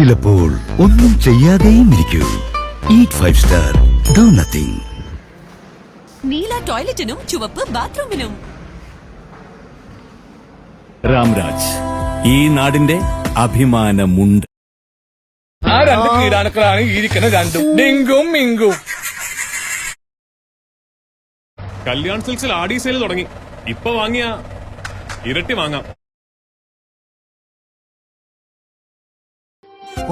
ചിലപ്പോൾ ഒന്നും ചെയ്യാതെയും ഇരിക്കൂ. Eat 5 star, do nothing. നീല ടോയ്ലറ്റിനും ചുവപ്പ് ബാത്റൂമിനും. രാംരാജ്, ഈ നാടിന്റെ അഭിമാനമുണ്ട്. ആ രണ്ട് കീടാണുക്കളാണ് ഇരിക്കുന്ന രണ്ടും, ഡിങ്കും മിങ്കും. കല്യാൺ സിൽക്സിൽ ആഡി സെയിൽ തുടങ്ങി. ഇപ്പൊ വാങ്ങിയ ഇരട്ടി വാങ്ങാം.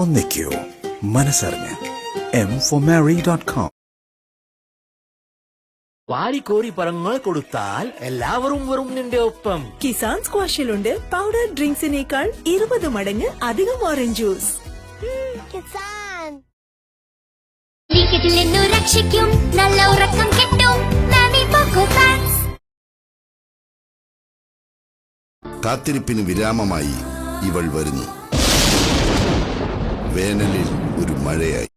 ഒന്നിക്കൂ മനസ്സറിഞ്ഞ് m4mary.com. വാരിക്കോരി പഴങ്ങൾ കൊടുത്താൽ എല്ലാവരും വരും നിന്റെ ഒപ്പം. കിസാൻ സ്ക്വാഷിലുണ്ട് പൗഡർ ഡ്രിങ്ക്സിനേക്കാൾ 20 മടങ്ങ് അധികം ഓറഞ്ച് ജ്യൂസ്. ലീക്കറ്റിൽ നിന്നു രക്ഷിക്കും, നല്ല ഉറക്കം കിട്ടും. കാത്തിരിപ്പിന് വിരാമമായി ഇവൾ വരുന്നു. വേനലിൽ ഒരു മഴയായി.